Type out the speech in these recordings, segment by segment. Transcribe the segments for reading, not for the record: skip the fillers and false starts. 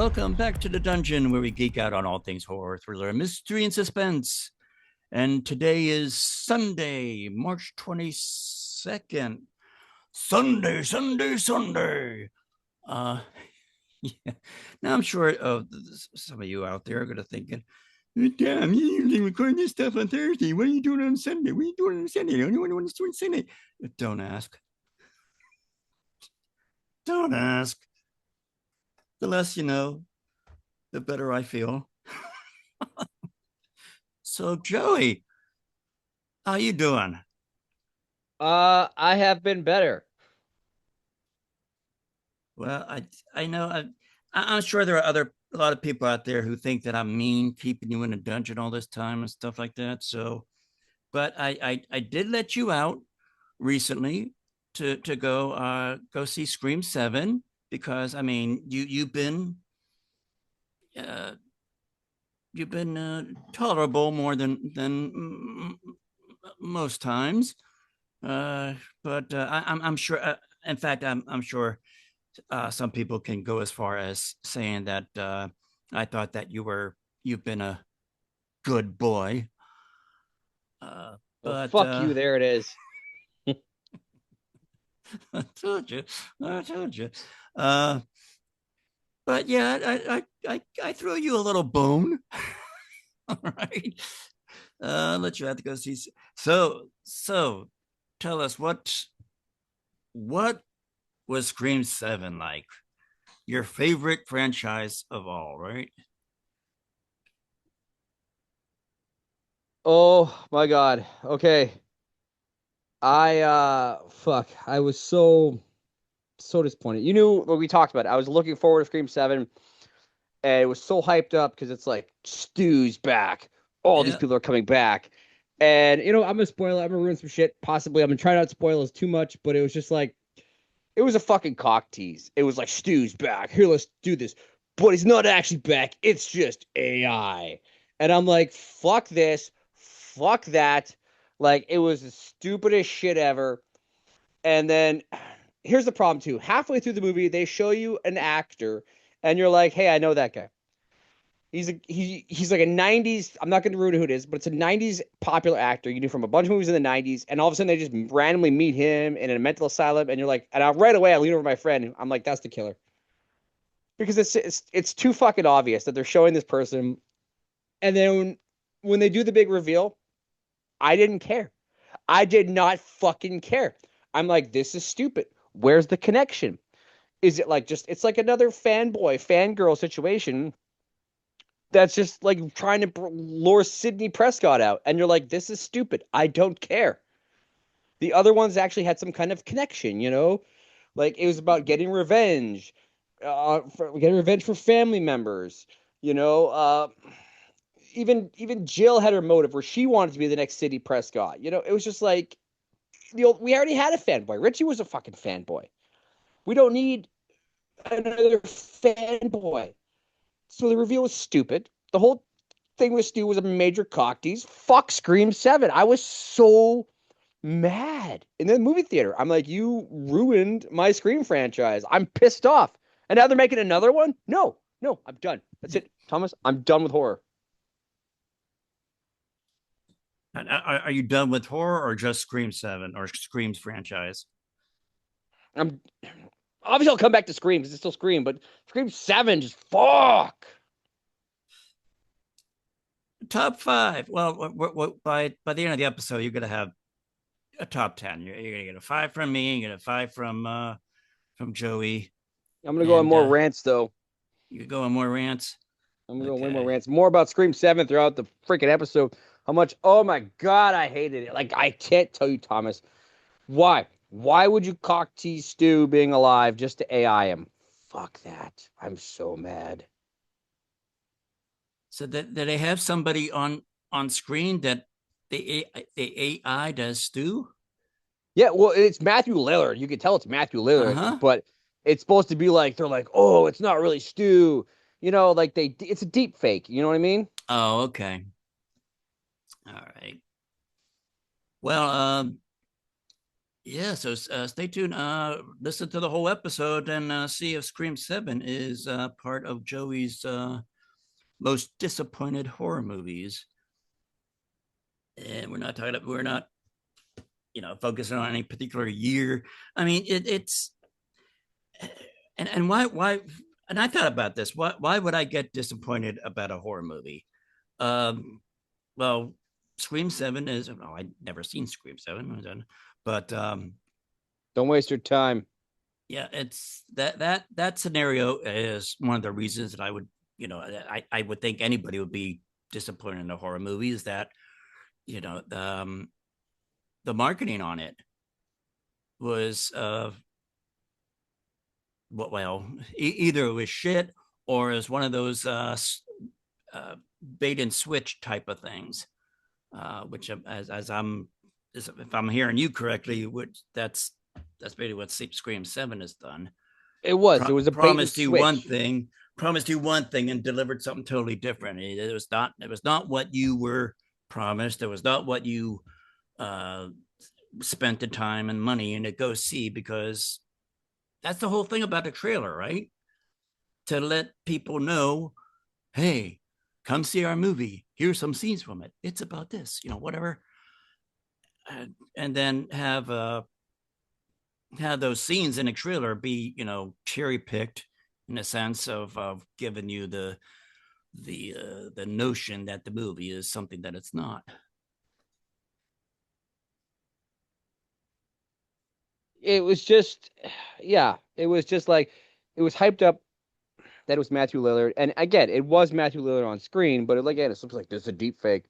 Welcome back to the dungeon where we geek out on all things horror, thriller, mystery, and suspense. And today is Sunday, March 22nd. Sunday. Uh, yeah. Now I'm sure some of you out there are going to thinking, damn, you usually record this stuff on Thursday. What are you doing on Sunday? What are you doing on Sunday? The only one who doing Sunday. Don't ask. Don't ask. The less you know, the better I feel. So, Joey, how you doing? I have been better. Well, I know I'm sure there are a lot of people out there who think that I'm mean, keeping you in a dungeon all this time and stuff like that. So, but I did let you out recently to go see Scream 7 because I mean uh, you've been tolerable more than most times. But I'm sure. In fact, I'm sure some people can go as far as saying that I thought that you've been a good boy. Uh, Well, but fuck you. There it is. I told you, I told you. Uh, but yeah, I threw you a little bone. All right. Let you have to go see. So tell us what was Scream 7 like? Your favorite franchise of all, right? Oh my God. Okay. I was so disappointed. You knew what we talked about. I was looking forward to Scream 7 and it was so hyped up because it's like Stu's back. All these Yeah. people are coming back. And I'm gonna spoil it. I'm gonna ruin some shit. Possibly. I'm gonna try not to spoil this too much, but it was just like it was a fucking cock tease. It was like Stu's back. Here, let's do this. But he's not actually back. It's just AI. And I'm like, fuck this. Fuck that. Like, it was the stupidest shit ever. And then here's the problem, too. Halfway through the movie, they show you an actor, and you're like, hey, I know that guy. He's like a 90s. I'm not going to ruin who it is, but it's a 90s popular actor you knew from a bunch of movies in the 90s, and all of a sudden they just randomly meet him in a mental asylum, and you're like, and right away I lean over to my friend. I'm like, that's the killer because it's too fucking obvious that they're showing this person, and then when they do the big reveal, I didn't care. I did not fucking care. I'm like, this is stupid. Where's the connection? Is it like just it's like another fanboy fangirl situation that's just like trying to lure Sidney Prescott out. And you're like, this is stupid. I don't care. The other ones actually had some kind of connection, Like it was about getting revenge for family members, you know. Even Jill had her motive where she wanted to be the next Sidney Prescott. It was just like we already had a fanboy. Richie was a fucking fanboy. We don't need another fanboy. So the reveal was stupid. The whole thing with Stu was a major cock tease. Fuck Scream 7. I was so mad in the movie theater. I'm like, you ruined my Scream franchise. I'm pissed off. And now they're making another one? No, no, I'm done. That's it. Thomas, I'm done with horror. Are you done with horror or just Scream 7 or Scream's franchise? I'm obviously I'll come back to Scream because it's still Scream, but Scream 7 just fuck. Top five. Well, by the end of the episode, you're gonna have a top 10. You're gonna get a five from me. You get a five from Joey, I'm gonna go on and more rants though. you go on more rants. I'm gonna go way more Okay. rants. More about Scream 7 throughout the freaking episode. How much, oh my God, I hated it. Like, I can't tell you, Thomas. Why? Why would you cock tease Stu being alive just to AI him? Fuck that. I'm so mad. So that they have somebody on screen that the AI does Stu. Yeah, well, it's Matthew Lillard. You can tell it's Matthew Uh Lillard, huh. but it's supposed to be like they're like, oh, it's not really Stu. Like it's a deep fake. You know what I mean? Oh, okay. All right. Well, Yeah, so stay tuned. Listen to the whole episode and see if Scream 7 is part of Joey's most disappointed horror movies. And we're not, focusing on any particular year. I mean, it's, and and I thought about this. Why would I get disappointed about a horror movie? Um, well, Scream 7 is, oh, I'd never seen Scream 7, but Don't waste your time. yeah, it's that scenario is one of the reasons that I would, I would think anybody would be disappointed in a horror movie is that, you know, the marketing on it was well, either it was shit or is one of those uh, bait and switch type of things, which as I'm if I'm hearing you correctly, which that's basically what Scream 7 has done. It was. It was a bait and Promised you one switch. thing, and delivered something totally different. It was not what you were promised. It was not what you uh, spent the time and money in to go see, because that's the whole thing about the trailer, right? To let people know, hey, come see our movie. Here's some scenes from it. It's about this, whatever. And then have those scenes in a trailer be, cherry picked in a sense of giving you the notion that the movie is something that it's not. It was just, yeah, it was just like, it was hyped up that it was Matthew Lillard. And again, it was Matthew Lillard on screen, but again, it looks like this is a deep fake.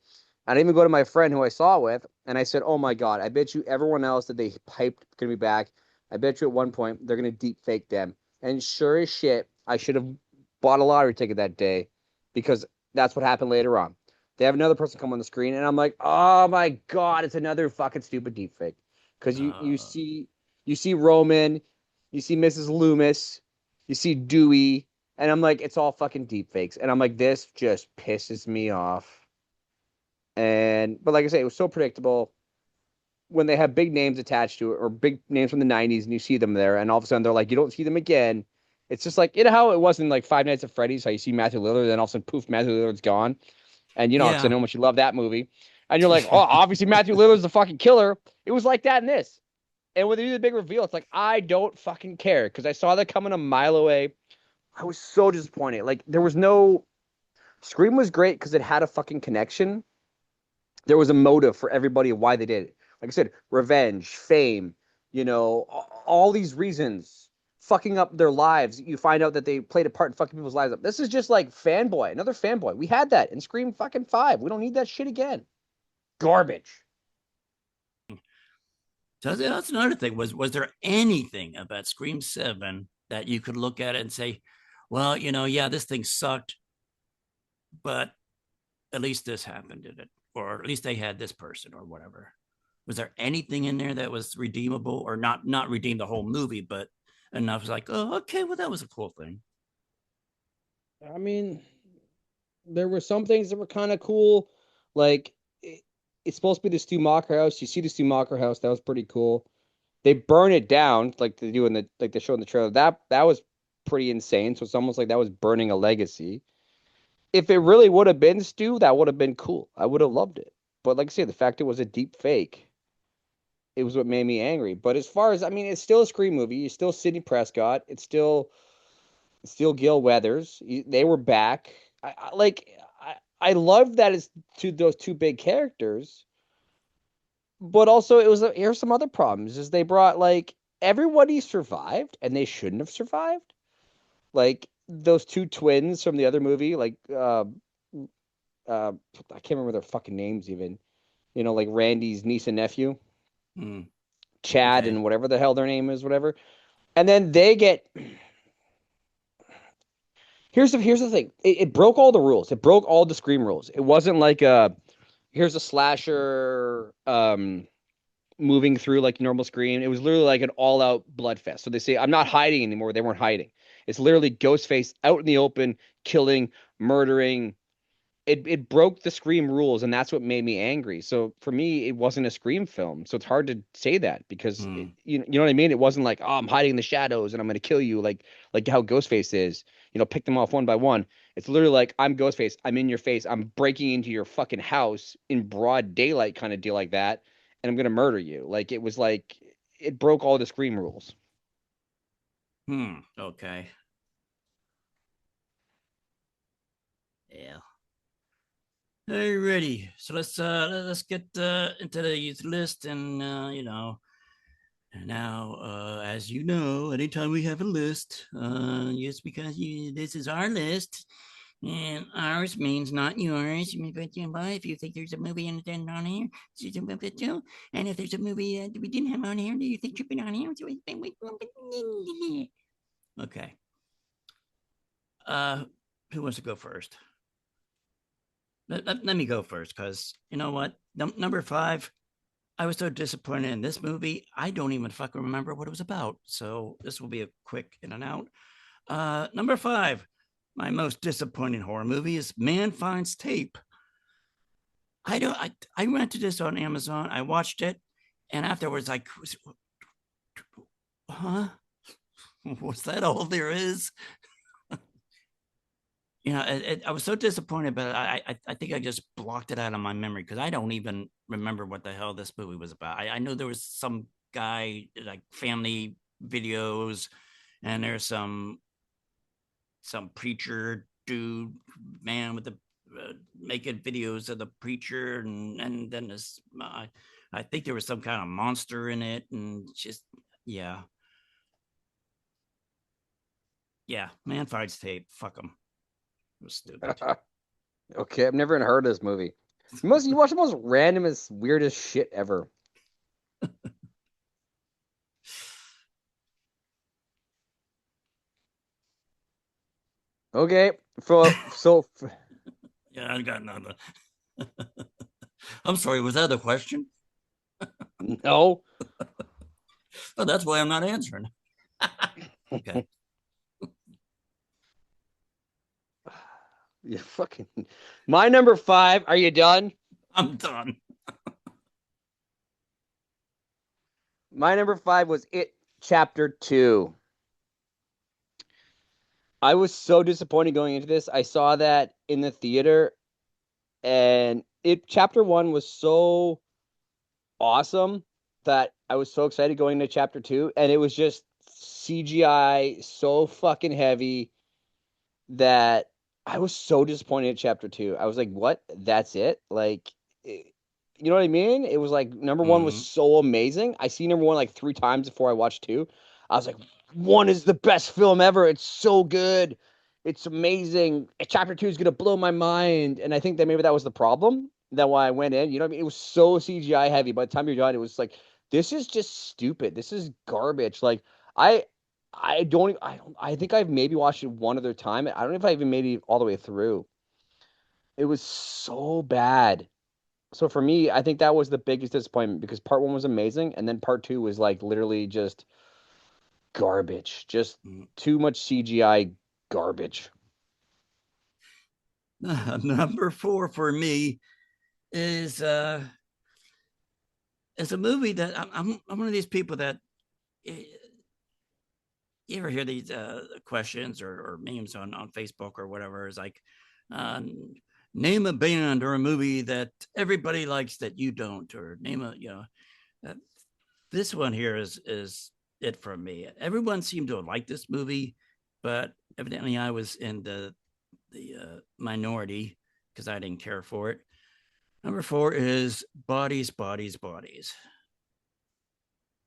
And I even go to my friend who I saw it with, and I said, "Oh my God, I bet you everyone else that they hyped gonna be back. I bet you at one point they're gonna deep fake them." And sure as shit, I should have bought a lottery ticket that day because that's what happened later on. They have another person come on the screen, and I'm like, "Oh my God, it's another fucking stupid deep fake." Because you see Roman, you see Mrs. Loomis, you see Dewey, and I'm like, it's all fucking deep fakes. And I'm like, this just pisses me off. But like I say, it was so predictable when they have big names attached to it or big names from the 90s and you see them there and all of a sudden they're like, you don't see them again. It's just like, you know how it was in like Five Nights at Freddy's, how you see Matthew Lillard, then all of a sudden, poof, Matthew Lillard's gone. And because I Yeah. know how much you love that movie. And you're like, oh, obviously Matthew Lillard's the fucking killer. It was like that in this. And when they do the big reveal, it's like, I don't fucking care because I saw that coming a mile away. I was so disappointed. Like, there was no. Scream was great because it had a fucking connection. There was a motive for everybody of why they did it. Like I said, revenge, fame, all these reasons, fucking up their lives. You find out that they played a part in fucking people's lives up. This is just like fanboy, another fanboy. We had that in Scream fucking 5. We don't need that shit again. Garbage. So that's another thing. Was there anything about Scream 7 that you could look at it and say, well, yeah, this thing sucked, but at least this happened in it, or at least they had this person or whatever. Was there anything in there that was redeemable, or not redeem the whole movie, but enough like, oh, okay, well, that was a cool thing. I mean, there were some things that were kind of cool. Like, it's supposed to be the Stu Macher house. You see the Stu Macher house. That was pretty cool. They burn it down like they do in the like they show in the trailer. That was pretty insane. So it's almost like that was burning a legacy. If it really would have been Stu, that would have been cool. I would have loved it. But like I said, the fact it was a deep fake, it was what made me angry. But as far as I mean, it's still a Scream movie. It's still Sidney Prescott. It's still Gil Weathers. They were back. I love that it's to those two big characters. But also, it was here's some other problems: is they brought like everybody survived and they shouldn't have survived. Like those two twins from the other movie, like I can't remember their fucking names even. Like Randy's niece and nephew, Hmm. Chad Okay. and whatever the hell their name is, whatever. And then they get. Here's the thing. It broke all the rules. It broke all the Scream rules. It wasn't like here's a slasher moving through like normal Scream. It was literally like an all out blood fest. So they say I'm not hiding anymore. They weren't hiding. It's literally Ghostface out in the open, killing, murdering, it broke the Scream rules, and that's what made me angry. So for me, it wasn't a Scream film. So it's hard to say that because Hmm. you know what I mean. It wasn't like, oh, I'm hiding in the shadows and I'm gonna kill you, like how Ghostface is. You know, pick them off one by one. It's literally like, I'm Ghostface. I'm in your face. I'm breaking into your fucking house in broad daylight, kind of deal like that, and I'm gonna murder you. Like it was like it broke all the Scream rules. Hmm. Okay. Yeah. Hey, ready. So let's get into the youth list, and and now, as you know, anytime we have a list, just because this is our list, and ours means not yours. But if you think there's a movie and it's on here, and if there's a movie that we didn't have on here, do you think should be on here? Okay. Uh, who wants to go first? Let me go first, because you know what? Number five, I was so disappointed in this movie. I don't even fucking remember what it was about. So this will be a quick in and out. Number five, my most disappointing horror movie is Man Finds Tape. I don't. I rented this on Amazon. I watched it, and afterwards, huh? Was that all there is? I was so disappointed, but I think I just blocked it out of my memory because I don't even remember what the hell this movie was about. I know there was some guy like family videos, and there's some preacher dude man with the making videos of the preacher, and then this I think there was some kind of monster in it, and just yeah, yeah. Man finds tape. Fuck him. It was stupid. Okay, I've never even heard of this movie. You watch the most randomest, weirdest shit ever. Okay, Yeah, I got nothing. I'm sorry. Was that a question? no. Oh, that's why I'm not answering. Okay, You fucking. My number five. Are you done? I'm done. My number five was It Chapter 2. I was so disappointed going into this. I saw that in the theater, and It Chapter 1 was so awesome that I was so excited going into Chapter 2, and it was just CGI so fucking heavy that I was so disappointed at Chapter 2. I was like, what? That's it? Like, you know what I mean? It was like number one was Mm-hmm. so amazing. I see number one like three times before I watched two. I was like, one is the best film ever. It's so good. It's amazing. Chapter two is gonna blow my mind. And I think that maybe that was the problem. That why I went in. You know what I mean? It was so CGI heavy. By the time you're done, it was like, this is just stupid. This is garbage. Like I I think I've maybe watched it one other time. I don't know if I even made it all the way through. It was so bad. So for me, I think that was the biggest disappointment because part one was amazing, and then part two was like literally just garbage, just too much CGI garbage. Number four for me is uh is a movie that I'm one of these people that eh, you ever hear these questions or memes on Facebook or whatever is like uh, name a band or a movie that everybody likes that you don't, or name a uh, this one here is it for me. Everyone seemed to like this movie, but evidently I was in the minority because I didn't care for it. Number four is Bodies, Bodies, Bodies.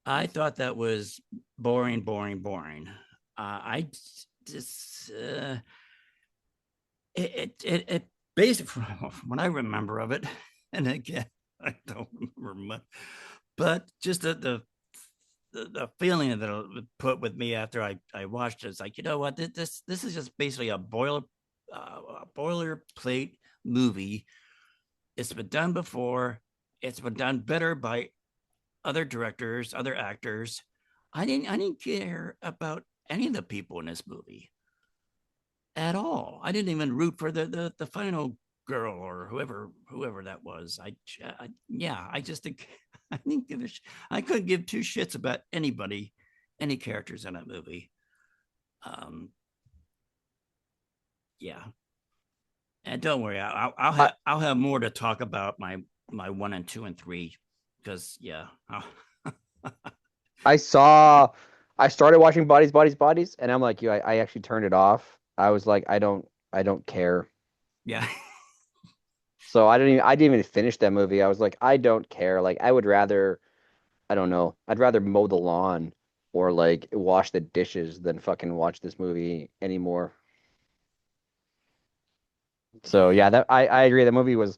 I thought that was boring, boring, boring. I just it basically from what I remember of it, and again I don't remember much, but just the feeling that it put with me after I watched it is like, you know what, this is just basically a boilerplate movie. It's been done before. It's been done better by other directors, other actors. I didn't care about any of the people in this movie at all. I didn't even root for the final. girl or whoever that was. Yeah, I just think I didn't give a I couldn't give two shits about anybody, any characters in that movie. Um, yeah, and don't worry, I, I'll have more to talk about my one and two and three because yeah, I saw, I started watching Bodies, Bodies, Bodies, and I'm like you. I actually turned it off. I was like, I don't care. yeah. So I didn't even finish that movie. I was like, I don't care. Like, I would rather, I don't know, I'd rather mow the lawn or like wash the dishes than fucking watch this movie anymore. So Yeah, yeah, I agree. The movie was,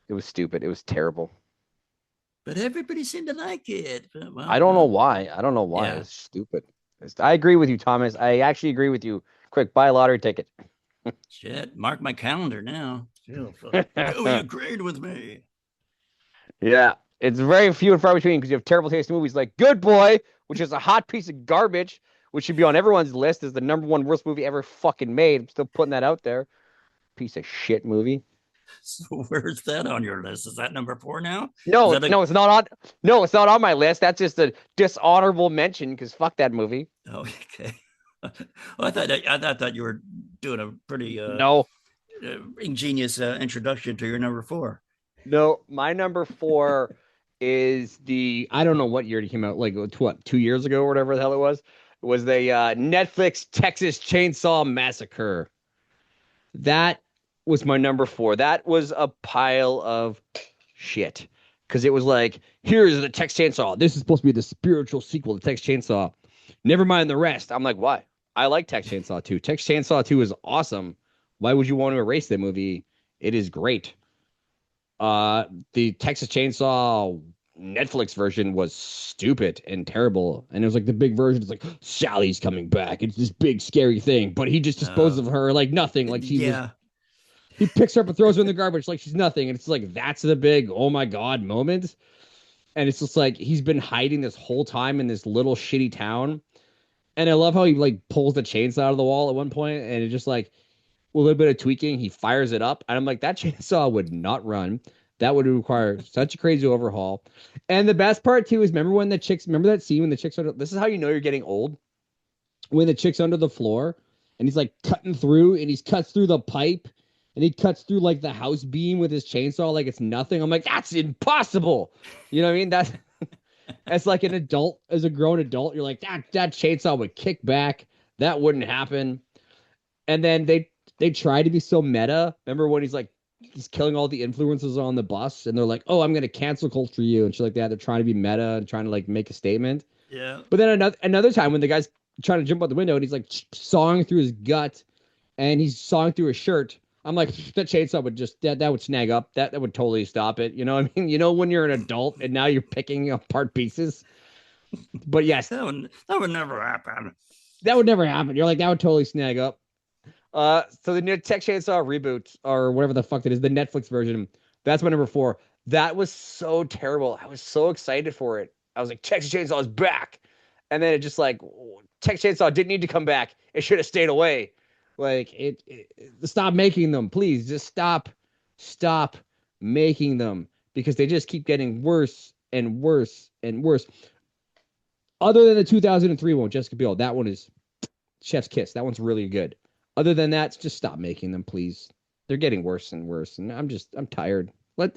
it was stupid. It was terrible. but everybody seemed to like it. I Well, don't know well, why. I don't know why. yeah. It's stupid. I agree with you, Thomas. I actually agree with you. Quick, buy a lottery ticket. Shit, mark my calendar now. Joey agreed with me. Yeah, it's very few and far between because you have terrible taste in movies like Good Boy, which is a hot piece of garbage, which should be on everyone's list as the number one worst movie ever fucking made. I'm still putting that out there. Piece of shit movie. So where's that on your list? Is that number four now? Is No, that a no, it's not on. No, it's not on my list. That's just a dishonorable mention because fuck that movie. oh, okay? Well, I thought you were doing a pretty No, ingenious introduction to your number four. no, my number four is the I don't know what year it came out, like what 2 years ago or whatever the hell it was. It was the Netflix Texas Chainsaw Massacre. That was my number four. That was a pile of shit because it was like, here's the Texas Chainsaw. This is supposed to be the spiritual sequel to Texas Chainsaw. Never mind the rest. I'm like, why? I like Texas Chainsaw 2. Texas Chainsaw 2 is awesome. Why would you want to erase that movie? It is great. Uh, the Texas Chainsaw Netflix version was stupid and terrible. And it was like the big version. It's like Sally's coming back. It's this big scary thing, but he just disposes of her like nothing. Like she was, Yeah. he picks her up and throws her in the garbage like she's nothing. And it's like that's the big oh my god moment. And it's just like he's been hiding this whole time in this little shitty town. And I love how he like pulls the chainsaw out of the wall at one point, and it just like with a little bit of tweaking, he fires it up. And I'm like, that chainsaw would not run. That would require such a crazy overhaul. And the best part too is remember that scene when the chicks are, this is how you know you're getting old. When the chick's under the floor and he's like cutting through and he's cuts through the pipe and he cuts through like the house beam with his chainsaw like it's nothing. I'm like, that's impossible. You know what I mean? That's as like an adult, as a grown adult, you're like, that chainsaw would kick back. That wouldn't happen. And then they try to be so meta. Remember when he's killing all the influencers on the bus and they're like, oh, I'm gonna cancel culture you and shit like that. They're trying to be meta and trying to like make a statement. Yeah. But then another time when the guy's trying to jump out the window and he's like sawing through his gut and he's sawing through his shirt. I'm like, that chainsaw would just that would snag up. That would totally stop it. You know what I mean? You know when you're an adult and now you're picking apart pieces. But yes, That would never happen. that would never happen. You're like, that would totally snag up. So the new Tech Chainsaw reboot or whatever the fuck it is, the Netflix version. That's my number four. That was so terrible. I was so excited for it. I was like, Texas Chainsaw is back, and then it just like Texas Chainsaw didn't need to come back. It should have stayed away. Like stop making them, please. Just stop making them because they just keep getting worse and worse and worse. Other than the 2003 one, Jessica Biel, that one is Chef's Kiss. That one's really good. Other than that, just stop making them, please. They're getting worse and worse, and I'm tired. Let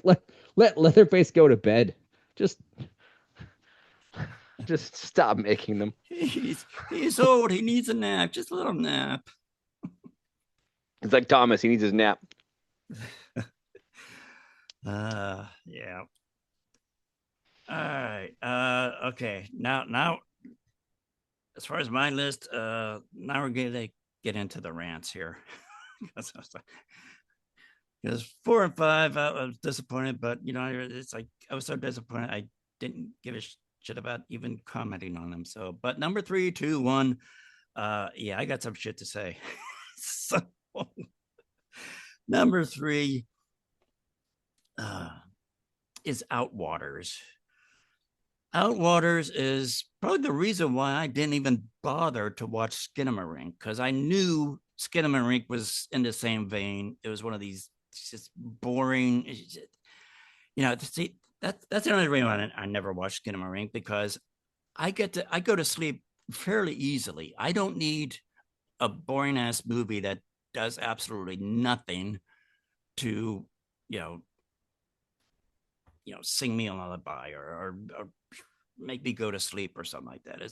Leatherface go to bed. Just just stop making them. He's old. He needs a nap. Just a little nap. It's like Thomas. He needs his nap. Yeah. All right. Okay. Now, as far as my list, now we're gonna get into the rants here. Because 4 and 5, I was disappointed, but it's like I was so disappointed I didn't give a shit about even commenting on them. So, but number 3, 2, 1, yeah, I got some shit to say. So, number 3 is Outwaters. Outwaters is probably the reason why I didn't even bother to watch Skinamarink because I knew Skinamarink was in the same vein. It was one of these it's just boring. See, that's another reason why I never watched Skinamarink, because I go to sleep fairly easily. I don't need a boring ass movie that does absolutely nothing to, you know, sing me a lullaby, or make me go to sleep or something like that.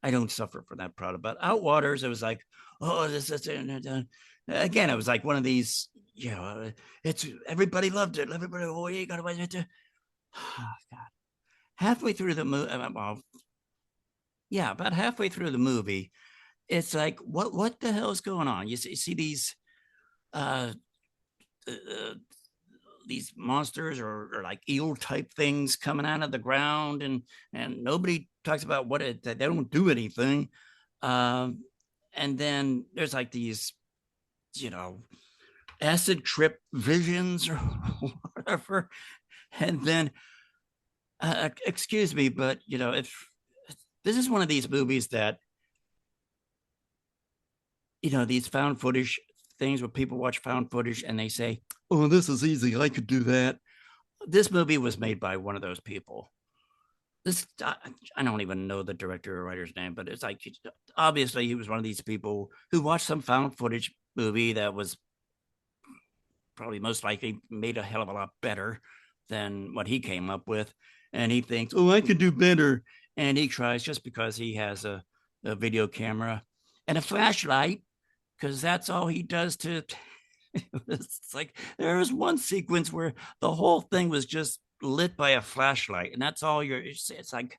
I don't suffer from that problem. But Outwaters, it was like, oh, this is again. It was like one of these, it's everybody loved it. Everybody, oh, you got to watch it. Oh, God. Halfway through the movie, well, yeah, about halfway through the movie, it's like, what the hell is going on? You see uh, uh, these monsters, or like eel type things coming out of the ground, and nobody talks about what they don't do anything. Um, and then there's like these, you know, acid trip visions or whatever. And then, excuse me, but if this is one of these movies that, these found footage things where people watch found footage and they say, oh, this is easy, I could do that. This movie was made by one of those people. This I don't even know the director or writer's name, but it's like, obviously he was one of these people who watched some found footage movie that was probably most likely made a hell of a lot better than what he came up with, and he thinks, oh, I could do better, and he tries just because he has a video camera and a flashlight, because that's all he does to. It's like there was one sequence where the whole thing was just lit by a flashlight, and that's all it's like,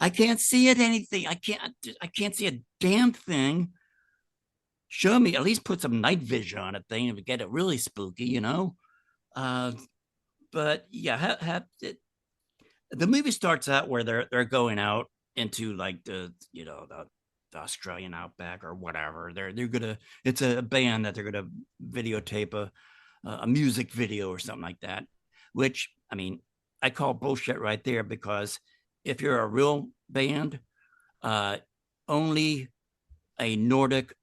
I can't see it anything. I can't see a damn thing. Show me, at least put some night vision on a thing and get it really spooky. Uh, but yeah, the movie starts out where they're going out into like the Australian outback or whatever. They're gonna It's a band that they're gonna videotape a music video or something like that. Which, I mean, I call bullshit right there, because if you're a real band, uh, only a Nordic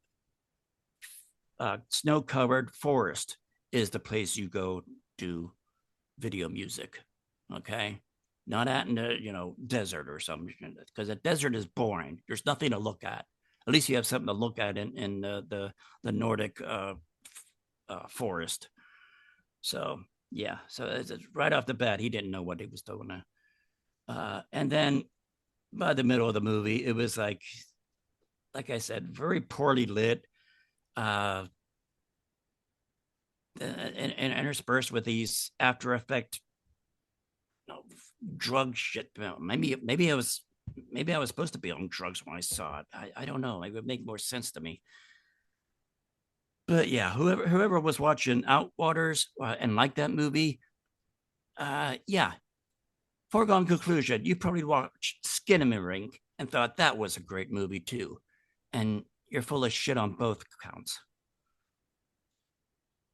snow covered forest is the place you go do video music. Okay. Not out in the desert or something, because the desert is boring. There's nothing to look at. At least you have something to look at in the Nordic forest. So yeah, so it's right off the bat, he didn't know what he was doing. And then by the middle of the movie, it was like I said, very poorly lit, uh, and interspersed with these After Effect, you know, drug shit. Maybe I was supposed to be on drugs when I saw it. I don't know. It would make more sense to me. But yeah, whoever was watching Outwaters and liked that movie, yeah, foregone conclusion. You probably watched Skinamarink and thought that was a great movie too, and you're full of shit on both counts.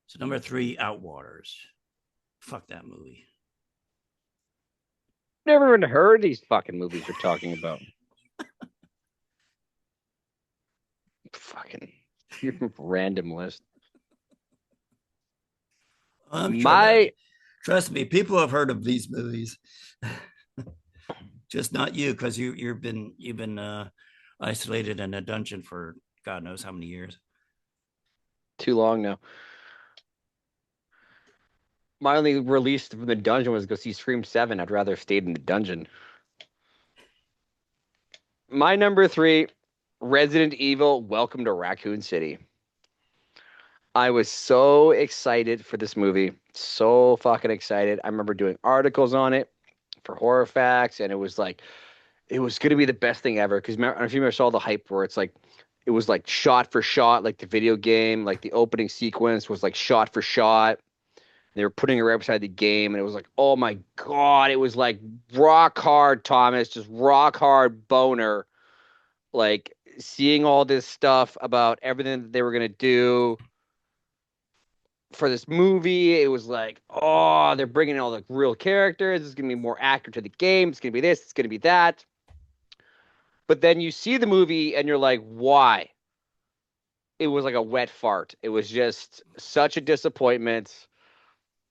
So number three, Outwaters. Fuck that movie. Never even heard these fucking movies you're talking about. Fucking random list. I'm sure My trust me, people have heard of these movies. Just not you, because you've been isolated in a dungeon for God knows how many years. too long now. My only release from the dungeon was go see Scream 7. I'd rather have stayed in the dungeon. My number three, Resident Evil, Welcome to Raccoon City. I was so excited for this movie. So fucking excited. I remember doing articles on it for Horror Facts, and it was like, it was going to be the best thing ever. Because I don't know if you ever saw the hype where it's like, it was like shot for shot, like the video game, like the opening sequence was like shot for shot. They were putting it right beside the game, and it was like, oh my God, it was like rock hard, Thomas, just rock hard boner. Like seeing all this stuff about everything that they were going to do for this movie. It was like, oh, they're bringing in all the real characters. It's going to be more accurate to the game. It's going to be this. It's going to be that. But then you see the movie and you're like, why? it was like a wet fart. It was just such a disappointment.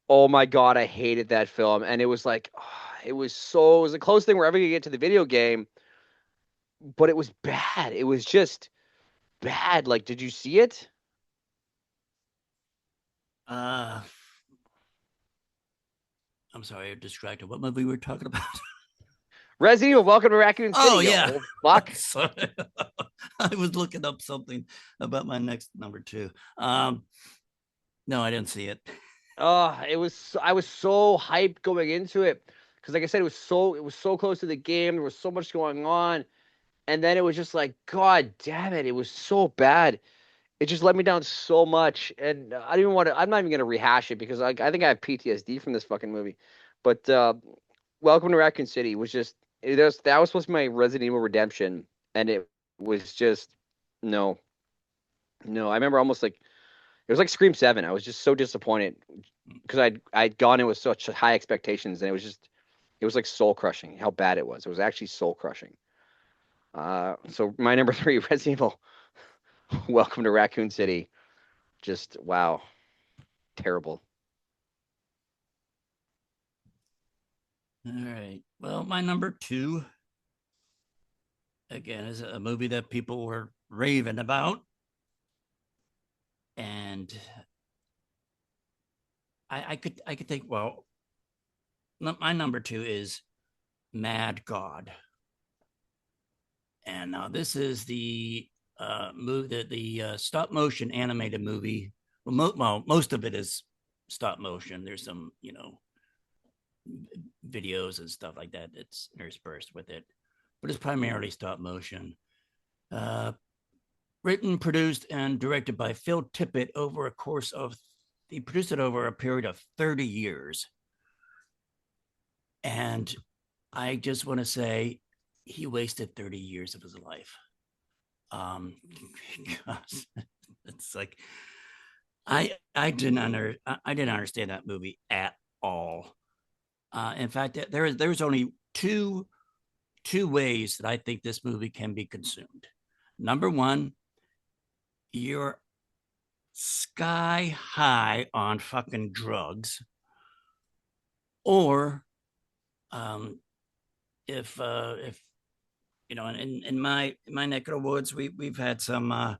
Oh my God, I hated that film. And it was like, it was the closest thing we're ever gonna get to the video game, but it was bad. It was just bad. Like, did you see it? Uh, I'm sorry, I'm distracted. What movie we were talking about? Resident Evil, Welcome to Raccoon City, Oh you yeah. old fuck. Sorry. I was looking up something about my next number two. No, I didn't see it. I was so hyped going into it because, like I said, it was so close to the game. There was so much going on, and then it was just like, God damn it, it was so bad. It just let me down so much, and I didn't want to. I'm not even gonna rehash it because I think I have PTSD from this fucking movie. But Welcome to Raccoon City was just that was supposed to be my Resident Evil redemption, and it was just no, no. I remember almost like it was like Scream 7. I was just so disappointed because I'd gone in with such high expectations, and it was like soul crushing how bad it was. It was actually soul crushing. So my number three, Resident Evil, Welcome to Raccoon City. Just wow, terrible. All right. Well, my number two, again, is a movie that people were raving about. And I could think, well, my number two is Mad God. And now this is the stop motion animated movie. Well, most of it is stop motion. There's some, videos and stuff like that that's interspersed with it, but it's primarily stop motion. Uh, Written, produced, and directed by Phil Tippett over a course of he produced it over a period of 30 years. And I just want to say he wasted 30 years of his life. Um, because it's like I didn't understand that movie at all. In fact, there's only two ways that I think this movie can be consumed. Number one, you're sky high on fucking drugs, or um, if in my neck of the woods, we've had some.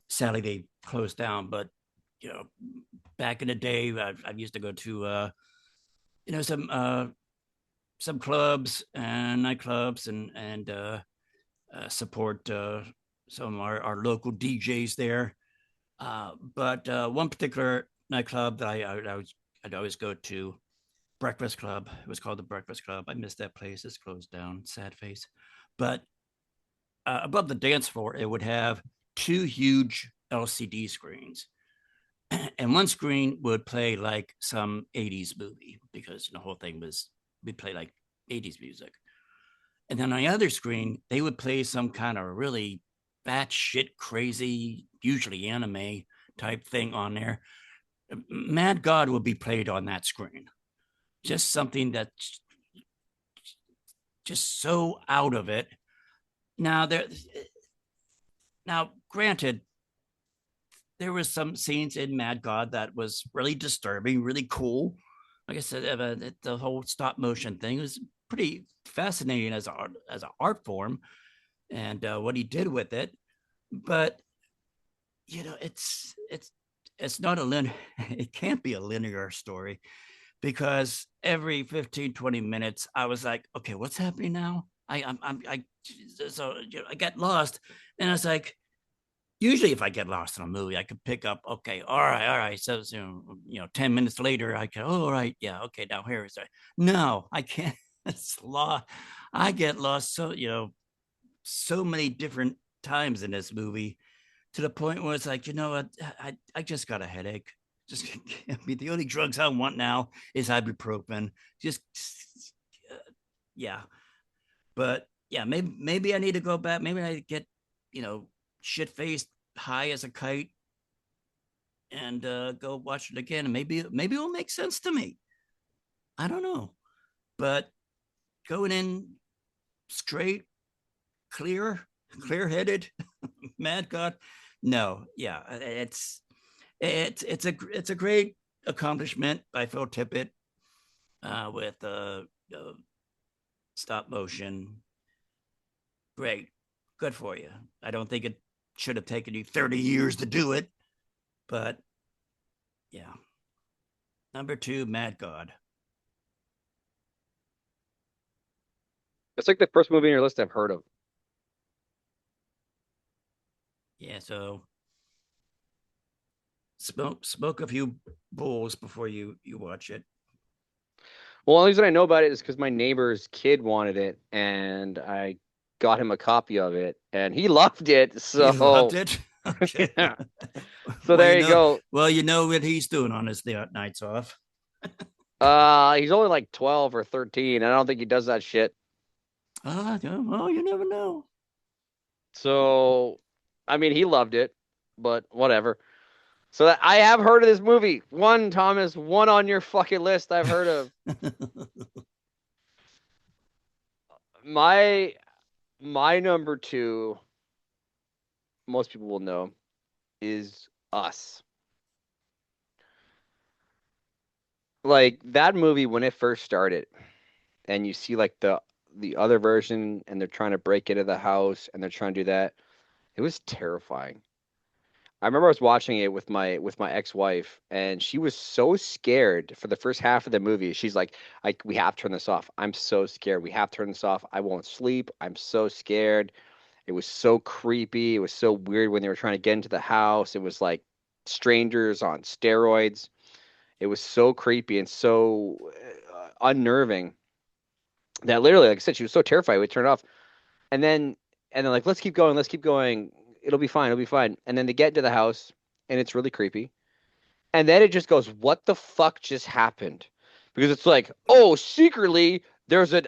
Sadly, they closed down, but you know, back in the day, I used to go to you know some clubs and nightclubs and support some of our local DJs there. But one particular nightclub that I'd always go to, Breakfast Club. It was called the Breakfast Club. I missed that place. It's closed down. Sad face. But above the dance floor, it would have two huge LCD screens, and one screen would play like some 80s movie because the whole thing was we play like 80s music. And then on the other screen, they would play some kind of really batshit crazy, usually anime type thing on there. Mad God would be played on that screen. Just something that's just so out of it. Now there now granted, there was some scenes in Mad God that was really disturbing, really cool. Like I said, the whole stop motion thing was pretty fascinating as an art form, and what he did with it. But it's not a linear. It can't be a linear story because every 15-20 minutes I was like, okay, what's happening now? I so I got lost, and I was like, usually if I get lost in a movie, I could pick up, okay, all right. So, 10 minutes later, I can, oh, all right, yeah, okay, now here is it. No, I can't. It's lost. I get lost so many different times in this movie to the point where it's like, you know what, I just got a headache. Just I mean, the only drugs I want now is ibuprofen. Just yeah, but yeah, maybe I need to go back. Maybe I get you know shit faced, high as a kite, and go watch it again. And maybe it'll make sense to me. I don't know, but going in straight, clear headed, mad God. No, yeah, it's a great accomplishment by Phil Tippett with stop motion. Great, good for you. I don't think it should have taken you 30 years to do it, but yeah. Number two, Mad God. It's like the first movie on your list I've heard of. Yeah, so smoke a few bowls before you watch it. Well, the only reason I know about it is because my neighbor's kid wanted it, and I got him a copy of it, and he loved it. He loved So, it. Okay. yeah. So there you go. Well, you know what he's doing on his nights off. He's only like 12 or 13. I don't think he does that shit. Yeah, well, you never know. So, I mean, he loved it, but whatever. So that I have heard of this movie. One, Thomas, one on your fucking list I've heard of. My my number two, most people will know, is Us. Like that movie when it first started, and you see like the other version, and they're trying to break into the house, and they're trying to do that. It was terrifying. I remember I was watching it with my ex-wife, and she was so scared for the first half of the movie. She's like, we have to turn this off. I'm so scared. We have to turn this off. I won't sleep. I'm so scared." It was so creepy. It was so weird when they were trying to get into the house. It was like strangers on steroids. It was so creepy and so unnerving that literally, like I said, she was so terrified we turned it off. And then like, let's keep going, let's keep going. It'll be fine, it'll be fine. And then they get into the house and it's really creepy. And then it just goes, what the fuck just happened? Because it's like, oh, secretly there's an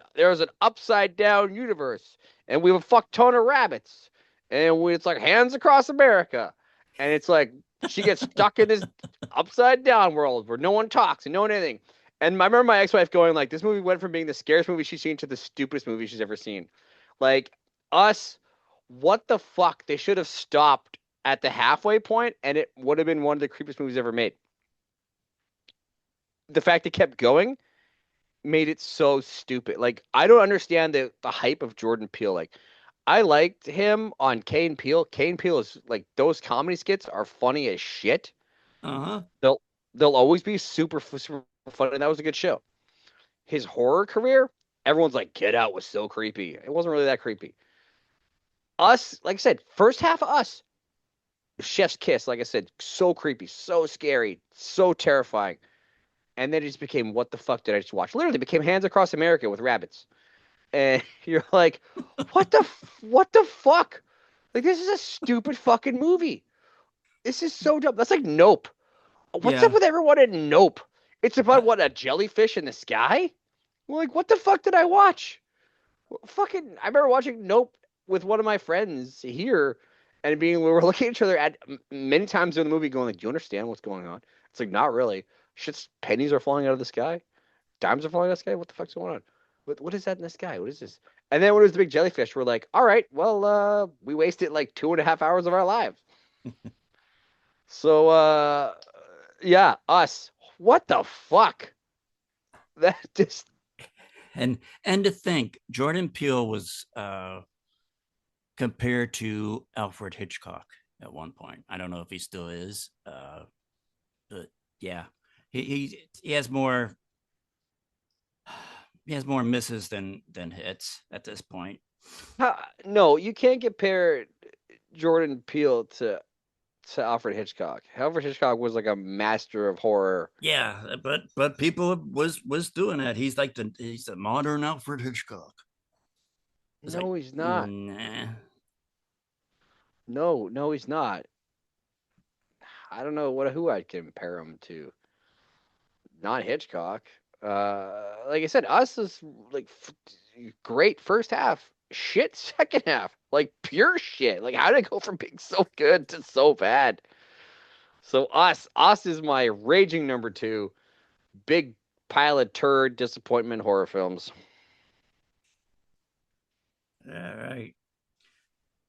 upside down universe, and we have a fuck ton of rabbits, and it's like hands across America, and it's like she gets stuck in this upside down world where no one talks and no one anything. And I remember my ex-wife going like, this movie went from being the scariest movie she's seen to the stupidest movie she's ever seen. Like Us, what the fuck? They should have stopped at the halfway point, and it would have been one of the creepiest movies ever made. The fact it kept going made it so stupid. Like I don't understand the hype of Jordan Peele. Like I liked him on Kane Peele. Kane Peele is like those comedy skits are funny as shit. Uh-huh. They'll they'll always be super funny. And that was a good show. His horror career, everyone's like Get Out was so creepy. It wasn't really that creepy. Us, like I said, first half of Us, Chef's Kiss, like I said, so creepy, so scary, so terrifying. And then it just became, what the fuck did I just watch? Literally became Hands Across America with rabbits. And you're like, what the fuck? Like this is a stupid fucking movie. This is so dumb. That's like Nope. What's up Yeah. with everyone in Nope? It's about what, a jellyfish in the sky? Well, like what the fuck did I watch? Fucking I remember watching Nope with one of my friends here, and being we were looking at each other at many times in the movie going like, "Do you understand what's going on?" It's like not really. Shit's pennies are falling out of the sky. Dimes are falling out of the sky. What the fuck's going on? What is that in the sky? What is this? And then when it was the big jellyfish, we're like, all right, well, we wasted like 2.5 hours of our lives. So, yeah, Us. What the fuck? That just And to think, Jordan Peele was compared to Alfred Hitchcock at one point. I don't know if he still is, but yeah, he has more misses than hits at this point. no, you can't compare Jordan Peele to Alfred Hitchcock. Alfred Hitchcock was like a master of horror. Yeah, but people was doing that. He's the modern Alfred Hitchcock. It's like No, he's not. nah. No, he's not. I don't know who I'd compare him to. Not Hitchcock. Like I said, Us is like great first half, shit second half, like pure shit. Like how did it go from being so good to so bad? So Us is my raging number two. Big pile of turd disappointment horror films. All right.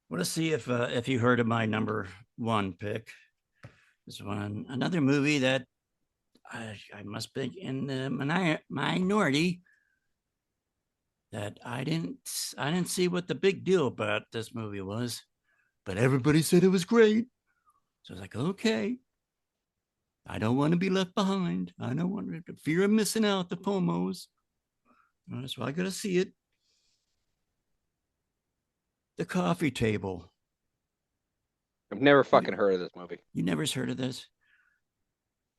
Well, let's see if you heard of my number one pick. This one, another movie that I must be in the minority that I didn't see what the big deal about this movie was, but everybody said it was great. So I was like, okay, I don't want to be left behind. I don't want to fear of missing out the promos. That's why I gotta see it. The Coffee Table. I've never You, fucking heard of this movie. you never heard of this?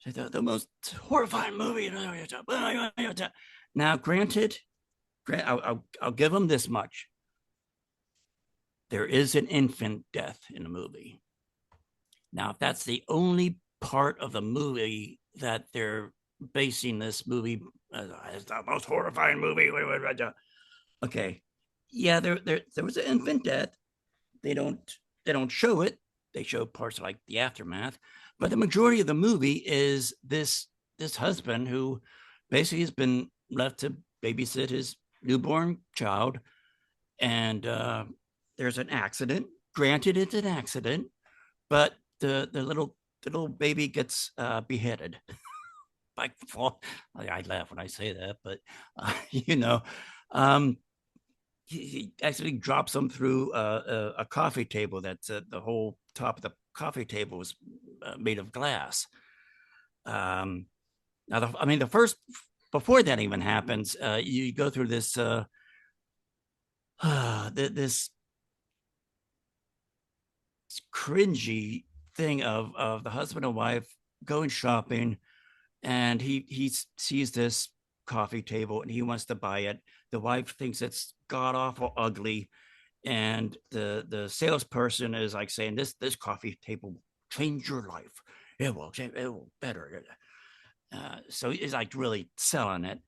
The most horrifying movie. Now, granted, I'll give them this much. There is an infant death in the movie. Now, if that's the only part of the movie that they're basing this movie as the most horrifying movie, okay, yeah, there was an infant death. They don't they don't show it. They show parts like the aftermath, but the majority of the movie is this husband who basically has been left to babysit his newborn child, and there's an accident. Granted, it's an accident, but the little baby gets beheaded. By fall. I laugh when I say that, but you know, um, he actually drops them through a coffee table. That's the whole top of the coffee table was made of glass. Um, now, I mean, the first before that even happens, you go through this this cringy thing of the husband and wife going shopping, and he sees this coffee table and he wants to buy it. The wife thinks it's god awful ugly, and the salesperson is like saying this coffee table will change your life. It will better. So he's like really selling it.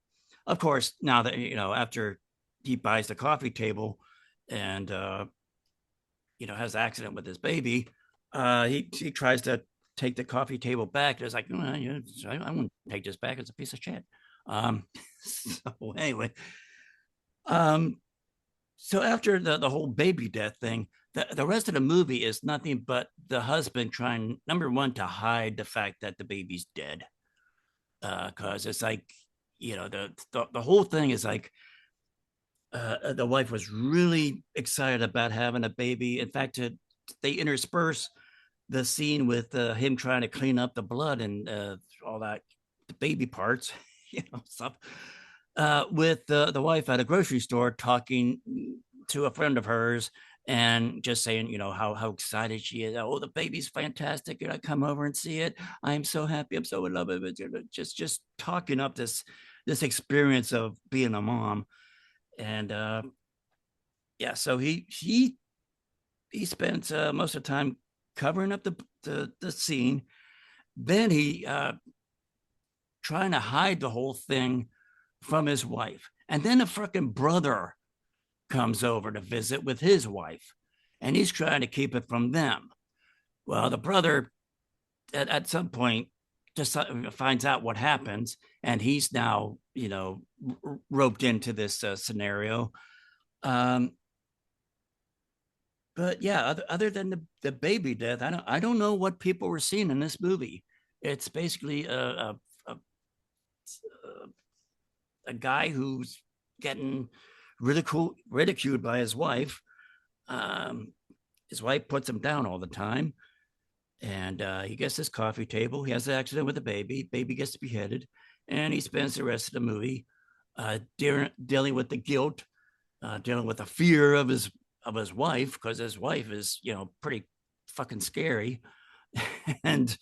Of course, now that after he buys the coffee table and has an accident with his baby, he tries to take the coffee table back. It's like, I wouldn't take this back. It's a piece of shit. So anyway, um, so after the whole baby death thing, the rest of the movie is nothing but the husband trying, number one, to hide the fact that the baby's dead. Because it's like, the whole thing is like, the wife was really excited about having a baby. In fact, they intersperse the scene with him trying to clean up the blood and all that, the baby parts, stuff, with the wife at a grocery store talking to a friend of hers and just saying, how excited she is. Oh, the baby's fantastic. I come over and see it. I'm so happy. I'm so in love with it. Just talking up this experience of being a mom. And yeah, so he spends most of the time covering up the scene. Then he trying to hide the whole thing from his wife. And then a freaking brother comes over to visit with his wife, and he's trying to keep it from them. Well, the brother at some point just finds out what happens, and he's now roped into this scenario. Um, but yeah, other than the baby death, I don't know what people were seeing in this movie. It's basically a guy who's getting ridiculed by his wife. Um, his wife puts him down all the time, and he gets this coffee table. He has an accident with a baby. Baby gets beheaded, and he spends the rest of the movie dealing with the guilt, dealing with the fear of his wife, because his wife is pretty fucking scary, and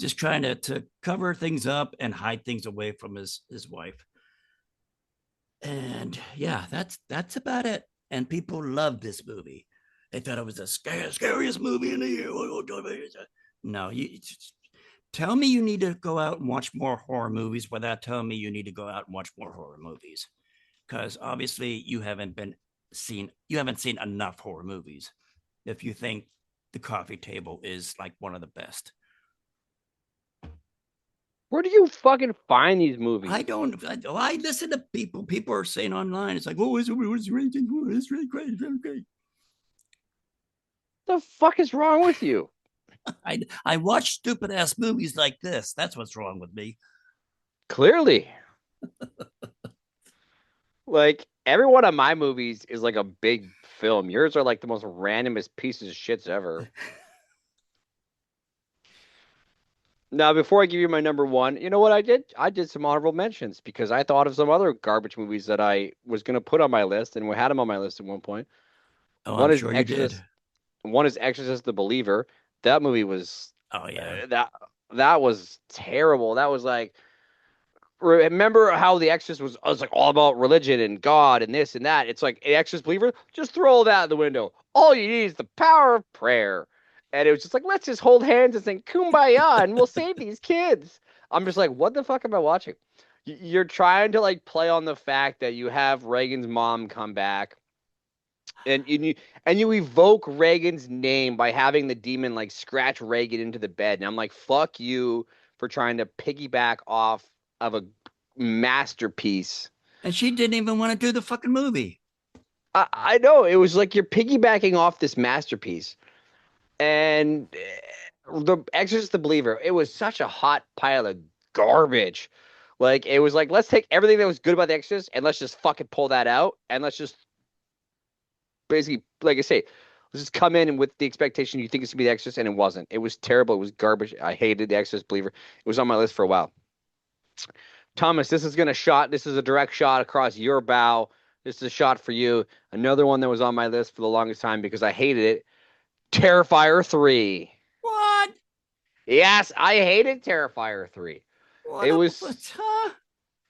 just trying to cover things up and hide things away from his wife. And yeah, that's about it. And people loved this movie. They thought it was the scariest movie in the year. No, you tell me you need to go out and watch more horror movies without telling me you need to go out and watch more horror movies. Because obviously you haven't seen enough horror movies if you think the coffee table is like one of the best. Where do you fucking find these movies? I listen to people. People are saying online, it's like, oh, it's really great. It's really great. the fuck is wrong with you? I watch stupid ass movies like this. That's what's wrong with me. Clearly. Like every one of my movies is like a big film. Yours are like the most randomest pieces of shits ever. Now, before I give you my number one, you know what I did? I did some honorable mentions because I thought of some other garbage movies that I was going to put on my list and we had them on my list at one point. Oh, One I'm is sure you did. Exorcist. One is Exorcist the Believer. That movie was Oh yeah. that was terrible. That was like remember how The Exorcist was like all about religion and God and this and that. It's like an Exorcist believer, just throw all that out the window. All you need is the power of prayer. And it was just like, let's just hold hands and sing Kumbaya and we'll save these kids. I'm just like, what the fuck am I watching? You're trying to like play on the fact that you have Reagan's mom come back and you evoke Reagan's name by having the demon like scratch Reagan into the bed. And I'm like, fuck you for trying to piggyback off of a masterpiece. And she didn't even want to do the fucking movie. I know it was like you're piggybacking off this masterpiece. And the Exorcist the Believer, it was such a hot pile of garbage. Like it was like let's take everything that was good about the Exorcist and let's just fucking pull that out and let's just basically, like I say, let's just come in with the expectation you think it's gonna be The Exorcist, and it wasn't. It was terrible. It was garbage. I hated The Exorcist Believer. It was on my list for a while. Thomas, this is gonna shot. This is a direct shot across your bow. This is a shot for you. Another one that was on my list for the longest time because I hated it. Terrifier 3. What? Yes, I hated Terrifier 3. What? It What? was Huh?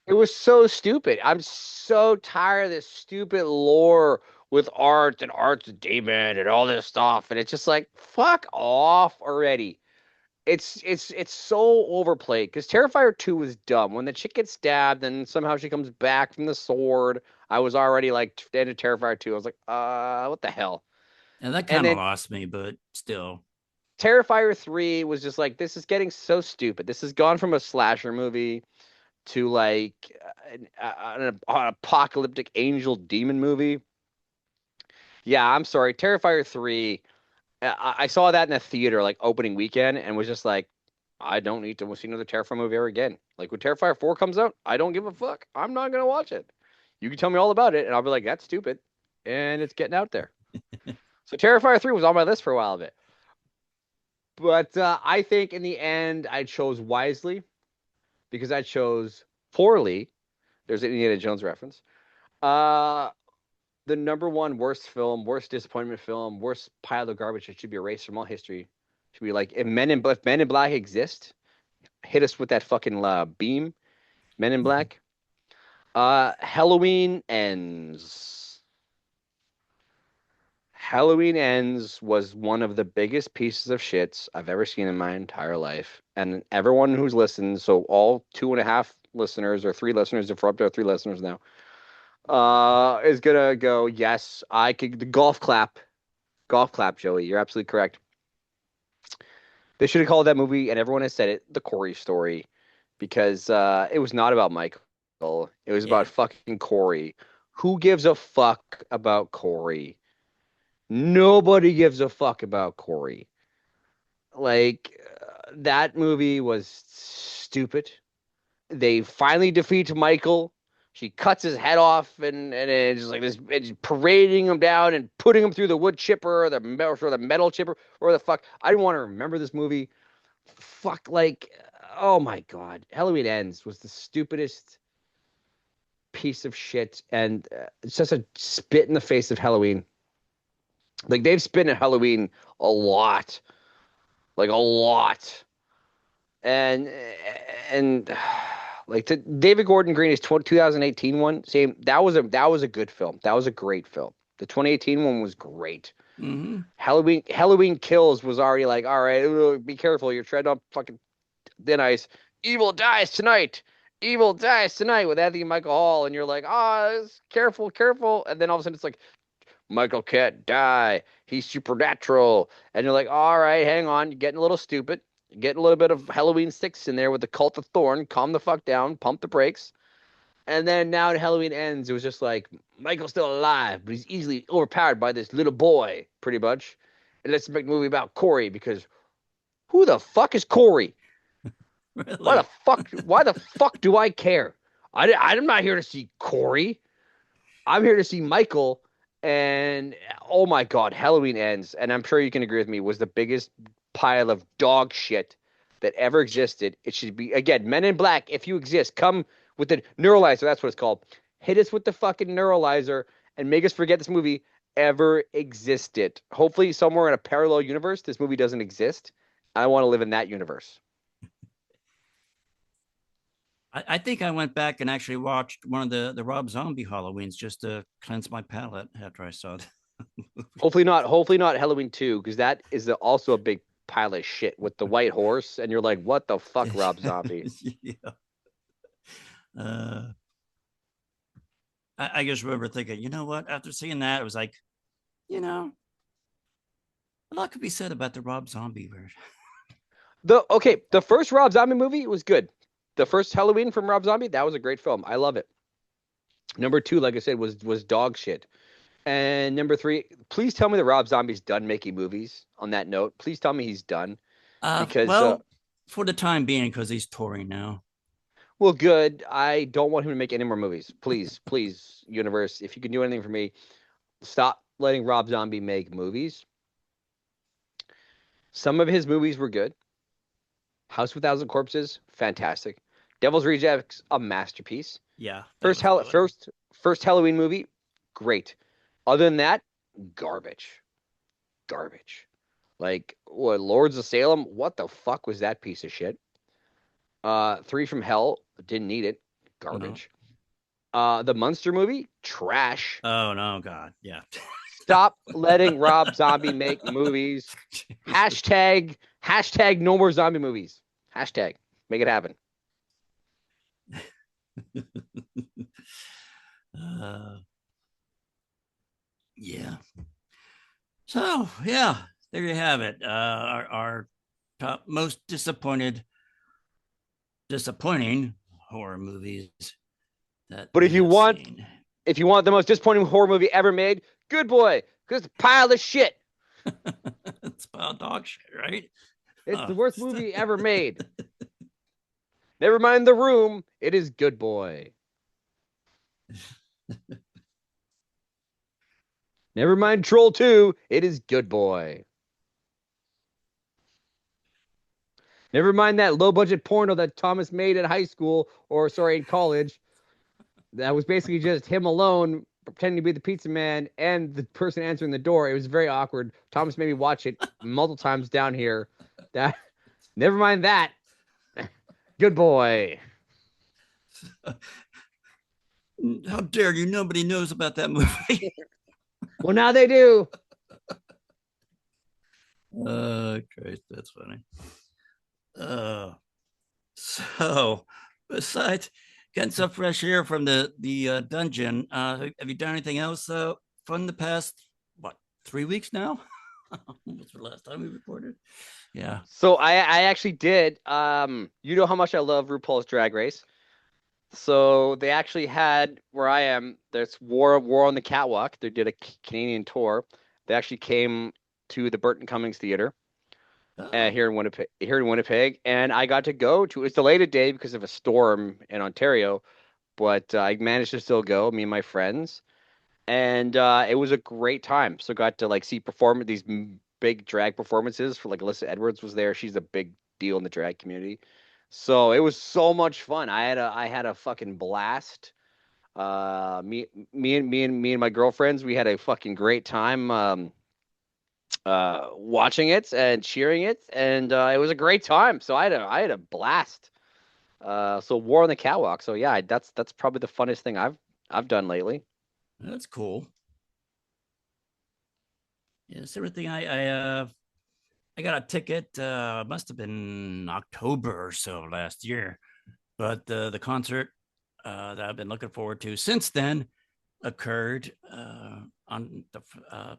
it was so stupid. I'm so tired of this stupid lore with art and art's a demon and all this stuff. And it's just like, fuck off already. It's so overplayed because Terrifier 2 was dumb. When the chick gets stabbed and somehow she comes back from the sword, I was already like into Terrifier 2. I was like, what the hell? And that And kind of then lost me, but still. Terrifier 3 was just like, this is getting so stupid. This has gone from a slasher movie to like an apocalyptic angel demon movie. Yeah, I'm sorry. Terrifier 3, I saw that in a theater like opening weekend and was just like, I don't need to see another Terrifier movie ever again. Like when Terrifier 4 comes out, I don't give a fuck. I'm not going to watch it. You can tell me all about it and I'll be like, that's stupid. And it's getting out there. So Terrifier 3 was on my list for a while of it. But I think in the end, I chose wisely because I chose poorly. There's an Indiana Jones reference. Uh, the number one worst film, worst disappointment film, worst pile of garbage that should be erased from all history. Should be like if Men in Black exist, hit us with that fucking beam. Men in Black. Halloween Ends. Halloween Ends was one of the biggest pieces of shits I've ever seen in my entire life. And everyone who's listened, so all two and a half listeners or three listeners, if we're up to three listeners now, is gonna go, yes, I could the golf clap, Joey. You're absolutely correct. They should have called that movie, and everyone has said it, the Corey story, because it was not about Michael. It was Yeah. about fucking Corey. Who gives a fuck about Corey? Nobody gives a fuck about Corey. Like that movie was stupid. They finally defeat Michael. She cuts his head off, and it's just like this, it's parading him down and putting him through the wood chipper or the metal chipper or the fuck. I didn't want to remember this movie. Fuck, like, oh my god, Halloween Ends was the stupidest piece of shit, and it's just a spit in the face of Halloween. Like they've spit in Halloween a lot, like a lot, and and like David Gordon Green's 2018 one, same. That was a good film. That was a great film. The 2018 one was great. Mm-hmm. Halloween Kills was already like, all right, be careful, you're treading on fucking thin ice. Evil dies tonight. Evil dies tonight with Anthony Michael Hall, and you're like, careful, careful, and then all of a sudden it's like Michael can't die. He's supernatural. And you're like, all right, hang on. You're getting a little stupid. You're getting a little bit of Halloween 6 in there with the Cult of Thorn. Calm the fuck down. Pump the brakes. And then now Halloween Ends, it was just like, Michael's still alive, but he's easily overpowered by this little boy, pretty much. and let's make a movie about Corey because who the fuck is Corey? Why the Really? fuck? Why the fuck do I care? I'm not here to see Corey. I'm here to see Michael. And oh my god, Halloween Ends, and I'm sure you can agree with me, was the biggest pile of dog shit that ever existed. It should be again, Men in Black. If you exist, come with the neuralizer. That's what it's called. Hit us with the fucking neuralizer and make us forget this movie ever existed. Hopefully, somewhere in a parallel universe, this movie doesn't exist. I want to live in that universe. I think I went back and actually watched one of the Rob Zombie Halloweens just to cleanse my palate after I saw the movie. Hopefully not. Hopefully not Halloween 2, because that is also a big pile of shit with the white horse, and you're like, what the fuck, Rob Zombie? Yeah. Uh, I just remember thinking, you know what? After seeing that, it was like, you know, a lot could be said about the Rob Zombie version. The first Rob Zombie movie was good. The first Halloween from Rob Zombie, that was a great film. I love it. Number two, like I said, was dog shit. And number three, please tell me that Rob Zombie's done making movies. On that note, please tell me he's done because Well, for the time being, because he's touring now. well, good. I don't want him to make any more movies. Please, please, universe, if you can do anything for me, stop letting Rob Zombie make movies. Some of his movies were good. House of a Thousand Corpses, fantastic. Devil's Rejects, a masterpiece. Yeah, that was good. First Halloween movie, great. Other than that, garbage, garbage. Like what? Lords of Salem, what the fuck was that piece of shit? Three from Hell, didn't need it, No. garbage. The Munster movie, trash. Oh no, God, yeah. Stop letting Rob Zombie make movies. Hashtag no more zombie movies. Hashtag make it happen. uh, yeah. So yeah, there you have it. Our top most disappointing horror movies that But we have seen. if you want the most disappointing horror movie ever made, Good Boy, because it's a pile of shit. It's about dog shit, right? It's Oh. the worst movie ever made. Never mind The Room, it is Good Boy. Never mind Troll 2, it is Good Boy. Never mind that low budget porno that Thomas made at high school, or sorry, in college. That was basically just him alone pretending to be the pizza man and the person answering the door. It was very awkward. Thomas made me watch it multiple times down here. That never mind that. Good boy. How dare you? Nobody knows about that movie. Well, now they do. Christ, that's funny. So besides getting some fresh air from the dungeon, have you done anything else from the past what 3 weeks now? What's the last time we recorded? Yeah. So I actually did. You know how much I love RuPaul's Drag Race. So they actually had where I am. There's War on the Catwalk. They did a Canadian tour. They actually came to the Burton Cummings Theater Oh, here in Winnipeg. Here in Winnipeg, and I got to go to. It's delayed a day because of a storm in Ontario, but I managed to still go. Me and my friends, and it was a great time. So got to like see perform these big drag performances for like Alyssa Edwards was there. She's a big deal in the drag community. So it was so much fun. I had a fucking blast. Me and my girlfriends, we had a fucking great time watching it and cheering it, and it was a great time. So I had a blast. So War on the Catwalk. So yeah, that's probably the funnest thing I've done lately. that's cool. Yes, everything. I got a ticket. Must have been October or so last year, but the concert that I've been looking forward to since then occurred on the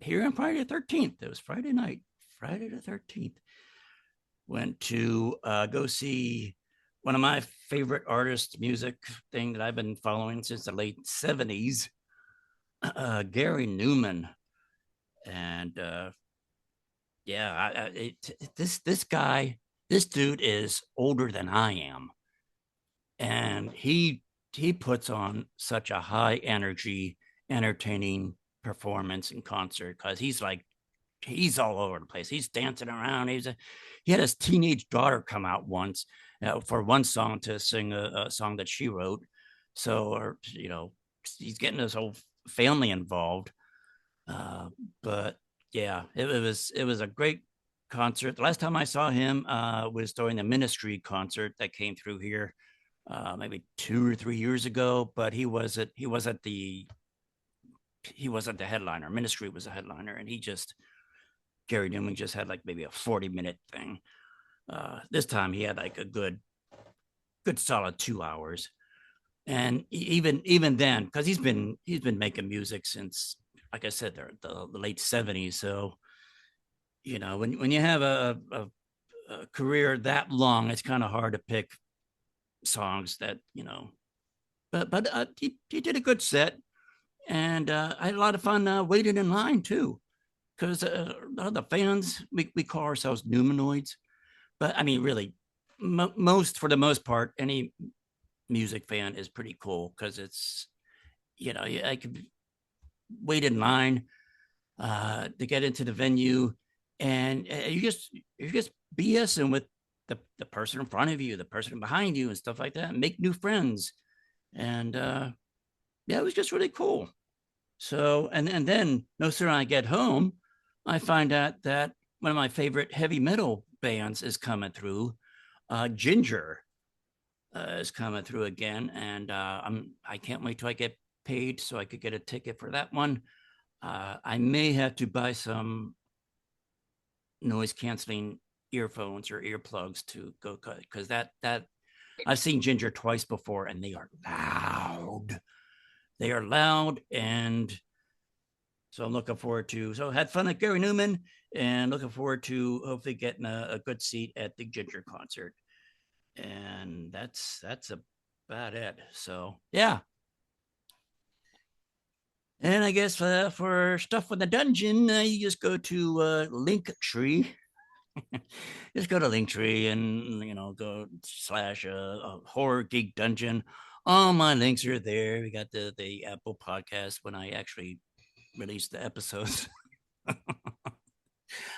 here on Friday the 13th. It was Friday night, Friday the 13th. Went to go see one of my favorite artists, music thing that I've been following since the late 70s, Gary Newman. And Yeah, this guy, this dude is older than I am, and he puts on such a high energy, entertaining performance in concert because he's all over the place. He's dancing around. He had his teenage daughter come out once for one song to sing a song that she wrote. So, or he's getting his whole family involved. But yeah, it was a great concert. The last time I saw him was during the Ministry concert that came through here, maybe 2 or 3 years ago. But he wasn't the headliner. Ministry was a headliner, and Gary Newman just had like maybe a 40-minute thing. This time he had like a good solid 2 hours. And even then, because he's been making music since, like I said, the late '70s. So when you have a career that long, it's kind of hard to pick songs that. But he did a good set, and I had a lot of fun waiting in line too, because the fans, we call ourselves Numanoids, but I mean really, for the most part, any music fan is pretty cool because it's I could wait in line to get into the venue, and you're just BSing with the person in front of you, the person behind you, and stuff like that, and make new friends. And yeah, it was just really cool. So and then no sooner I get home, I find out that one of my favorite heavy metal bands is coming through. Ginger is coming through again, and I can't wait till I get paid so I could get a ticket for that one. I may have to buy some noise canceling earphones or earplugs to go, because that I've seen Ginger twice before, and they are loud. They are loud, and so I'm looking forward to. So had fun at Gary Newman, and looking forward to hopefully getting a good seat at the Ginger concert. And that's about it. So yeah. And I guess for stuff with the dungeon, you just go to Linktree. Just go to Linktree and go slash horror geek dungeon. All my links are there. We got the Apple podcast when I actually release the episodes.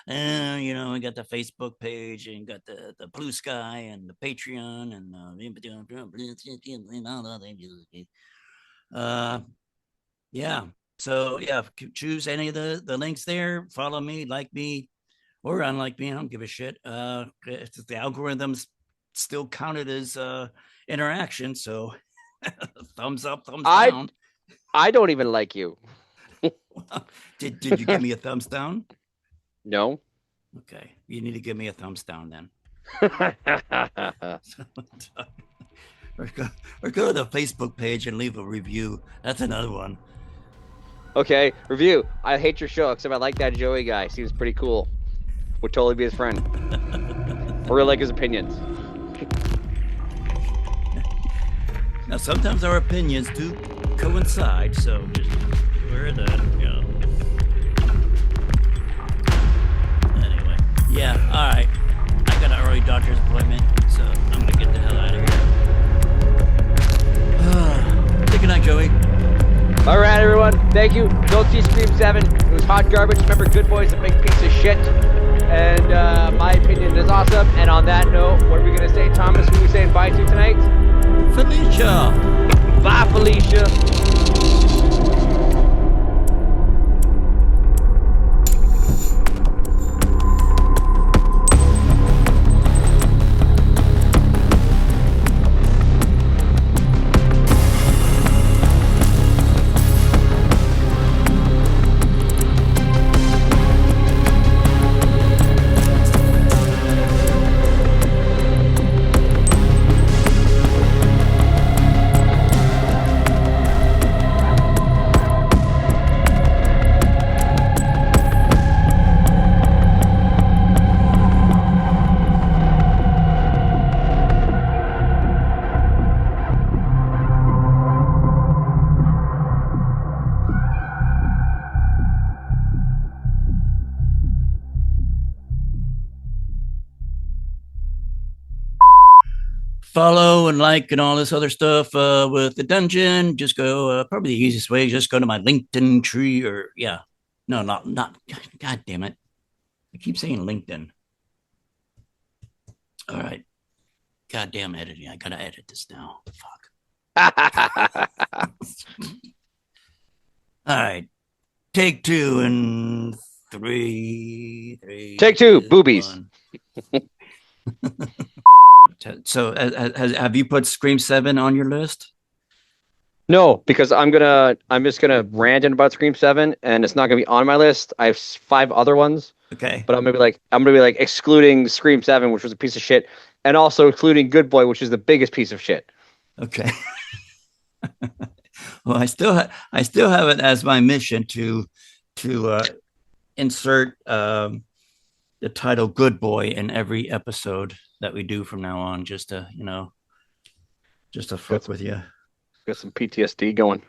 And we got the Facebook page, and got the Blue Sky and the Patreon and yeah. So yeah, choose any of the links there. Follow me, like me, or unlike me. I don't give a shit. The algorithms still counted as interaction. So thumbs up, thumbs down. I don't even like you. Did you give me a thumbs down? No. Okay, you need to give me a thumbs down then. Or go to the Facebook page and leave a review. That's another one. Okay, review. I hate your show, except I like that Joey guy. Seems pretty cool. Would totally be his friend. I really like his opinions. Now, sometimes our opinions do coincide, so just aware of that. Anyway, yeah, all right. I got an early doctor's appointment, so I'm gonna get the hell out of here. Say good night, Joey. All right, everyone. Thank you. Don't see Scream 7. It was hot garbage. Remember, Good Boy's a big piece of shit. And my opinion is awesome. And on that note, what are we going to say, Thomas? Who are we saying bye to tonight? Felicia. Bye, Felicia. follow and like and all this other stuff with the dungeon, just go. Probably the easiest way, just go to my LinkedIn tree, or yeah, no, not. God damn it! I keep saying LinkedIn. All right, goddamn editing. I gotta edit this now. Fuck. All right, take two and three, Take three, two, two, boobies. one. So, have you put Scream 7 on your list? No, because I'm just gonna rant about Scream 7, and it's not gonna be on my list. I have five other ones, Okay. but I'm gonna be like excluding Scream 7, which was a piece of shit, and also including Good Boy, which is the biggest piece of shit. Okay. Well, I still have it as my mission to insert the title "Good Boy" in every episode that we do from now on, just to just to Got fuck some with you. got some PTSD going.